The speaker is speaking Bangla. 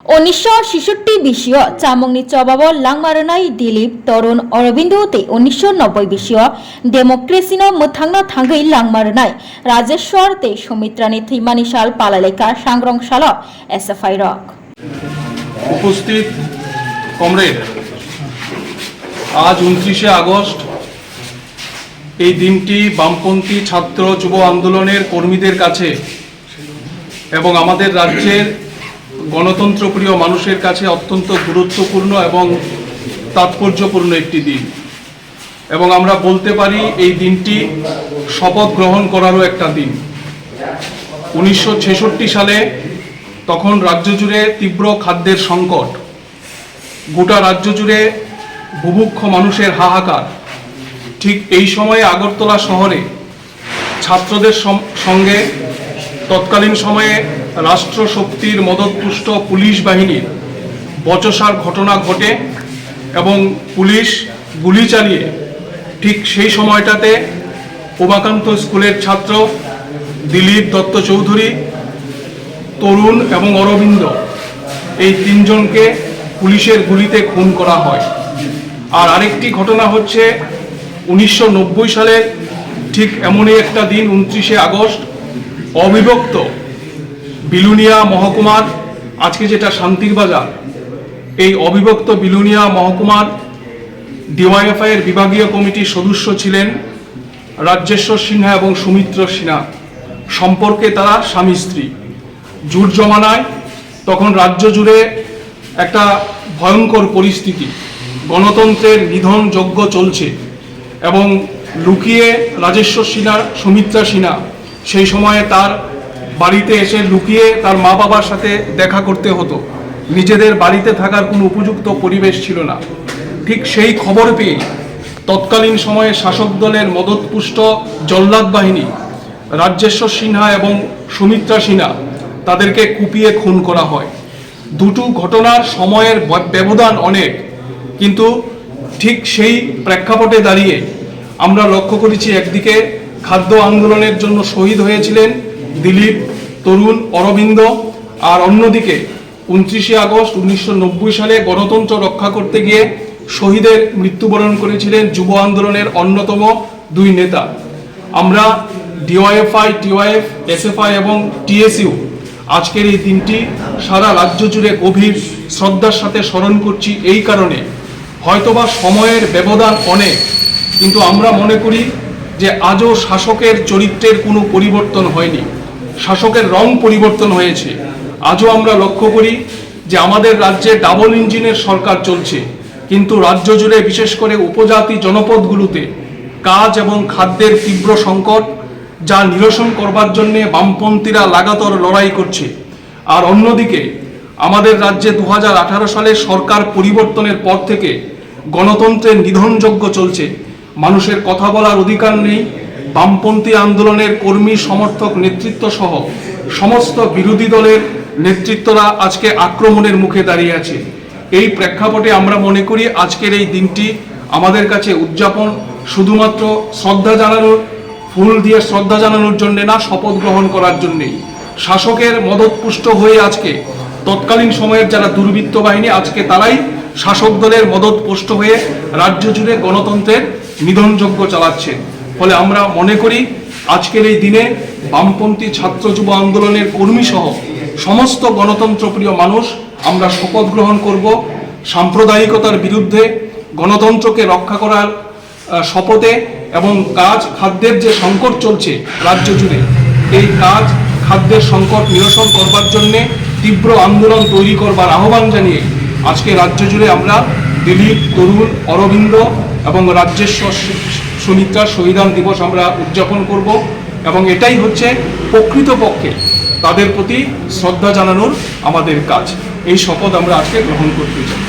1966 বিশ্বীয় চামংনি চবাব লাংমারনাই দিলীপ তরুণ অরবিন্দতে 1990 বিশ্বীয় ডেমোক্রেসিনো মথাংনা থাঙ্গै লাংমারनाय राजेश्वर ते सुमित्रानि थैमानि साल पालालेखा सांग्रं साल एसएफआई रक उपस्थित कमरेड आज 29 আগস্ট এই দিনটি বামপন্থী ছাত্র যুব আন্দোলনের কর্মীদের কাছে এবং আমাদের রাজ্যের গণতন্ত্রপ্রিয় মানুষের কাছে অত্যন্ত গুরুত্বপূর্ণ এবং তাৎপর্যপূর্ণ একটি দিন এবং আমরা বলতে পারি এই দিনটি শপথ গ্রহণ করারও একটা দিন। 1966 সালে তখন রাজ্য জুড়ে তীব্র খাদ্যের সংকট, গোটা রাজ্য জুড়ে বুভুক্ষ মানুষের হাহাকার। ঠিক এই সময়ে আগরতলা শহরে ছাত্রদের সঙ্গে তৎকালীন সময়ে রাষ্ট্রশক্তির মদতপুষ্ট পুলিশ বাহিনীর বচসার ঘটনা ঘটে এবং পুলিশ গুলি চালিয়ে ঠিক সেই সময়টাতে উমাকান্ত স্কুলের ছাত্র দিলীপ দত্ত চৌধুরী, তরুণ এবং অরবিন্দ এই তিনজনকে পুলিশের গুলিতে খুন করা হয়। আর আরেকটি ঘটনা হচ্ছে 1990 সালের ঠিক এমনই একটা দিন 29 আগস্ট অবিভক্ত বিলুনিয়া মহকুমার, আজকে যেটা শান্তির বাজার, এই অবিভক্ত বিলুনিয়া মহকুমার ডিওয়াইএফআই এর বিভাগীয় কমিটির সদস্য ছিলেন রাজেশ্বর সিনহা এবং সুমিত্র সিনহা। সম্পর্কে তারা স্বামী স্ত্রী। জুট জমানায় তখন রাজ্য জুড়ে একটা ভয়ঙ্কর পরিস্থিতি, গণতন্ত্রের নিধন যজ্ঞ চলছে এবং লুকিয়ে রাজেশ্বর সিনহা সুমিত্রা সিনহা সেই সময়ে তার বাড়িতে এসে লুকিয়ে তার মা বাবার সাথে দেখা করতে হতো। নিজেদের বাড়িতে থাকার কোনো উপযুক্ত পরিবেশ ছিল না। ঠিক সেই খবর পেয়ে তৎকালীন সময়ে শাসক দলের মদতপুষ্ট জল্লাদ বাহিনী রাজেশ্বর সিনহা এবং সুমিত্রা সিনহা তাদেরকে কুপিয়ে খুন করা হয়। দুটো ঘটনার সময়ের ব্যবধান অনেক, কিন্তু ঠিক সেই প্রেক্ষাপটে দাঁড়িয়ে আমরা লক্ষ্য করেছি একদিকে খাদ্য আন্দোলনের জন্য শহীদ হয়েছিলেন দিলীপ, তরুণ, অরবিন্দ, আর অন্যদিকে 29 আগস্ট 1990 সালে গণতন্ত্র রক্ষা করতে গিয়ে শহীদের মৃত্যুবরণ করেছিলেন যুব আন্দোলনের অন্যতম দুই নেতা। আমরা ডিওয়াইএফআই, টিওয়াইএফ, এসএফআই এবং টিএসইউ আজকের এই দিনটি সারা রাজ্য জুড়ে গভীর শ্রদ্ধার সাথে স্মরণ করছি। এই কারণে হয়তোবা সময়ের ব্যবধান অনেক, কিন্তু আমরা মনে করি যে আজও শাসকের চরিত্রের কোনো পরিবর্তন হয়নি, শাসকের রং পরিবর্তন হয়েছে। আজও আমরা লক্ষ্য করি যে আমাদের রাজ্যে ডাবল ইঞ্জিনের সরকার চলছে, কিন্তু রাজ্য জুড়ে বিশেষ করে উপজাতি জনপদগুলোতে কাজ এবং খাদ্যের তীব্র সংকট, যা নিরসন করবার জন্য বামপন্থীরা লাগাতার লড়াই করছে। আর অন্যদিকে আমাদের রাজ্যে 2018 সালে সরকার পরিবর্তনের পর থেকে গণতন্ত্রের নিধনযজ্ঞ চলছে। মানুষের কথা বলার অধিকার নেই। বামপন্থী আন্দোলনের কর্মী, সমর্থক, নেতৃত্ব সহ সমস্ত বিরোধী দলের নেতৃত্বরা আজকে আক্রমণের মুখে দাঁড়িয়ে আছে। এই প্রেক্ষাপটে আমরা মনে করি আজকের এই দিনটি আমাদের কাছে উদযাপন শুধুমাত্র শ্রদ্ধা জানানোর, ফুল দিয়ে শ্রদ্ধা জানানোর জন্য না, শপথ গ্রহণ করার জন্যেই। শাসকের মদতপুষ্ট হয়ে আজকে তৎকালীন সময়ের যারা দুর্বৃত্ত বাহিনী, আজকে তারাই শাসক দলের মদতপুষ্ট হয়ে রাজ্য জুড়ে গণতন্ত্রের নিধনযজ্ঞ চালাচ্ছে। ফলে আমরা মনে করি আজকের এই দিনে বামপন্থী ছাত্র যুব আন্দোলনের কর্মী সহ সমস্ত গণতন্ত্রপ্রিয় মানুষ আমরা শপথ গ্রহণ করব সাম্প্রদায়িকতার বিরুদ্ধে, গণতন্ত্রকে রক্ষা করার শপথে এবং খাদ্যের যে সংকট চলছে রাজ্য জুড়ে, এই খাদ্যের সংকট নিরসন করবার জন্যে তীব্র আন্দোলন তৈরি করবার আহ্বান জানিয়ে আজকে রাজ্য জুড়ে আমরা দিলীপ, তরুণ, অরবিন্দ এবং রাজেশ্বর সুমিত্রার শহীদান দিবস আমরা উদযাপন করব এবং এটাই হচ্ছে প্রকৃতপক্ষে তাদের প্রতি শ্রদ্ধা জানানোর আমাদের কাজ। এই শপথ আমরা আজকে গ্রহণ করতে চাই।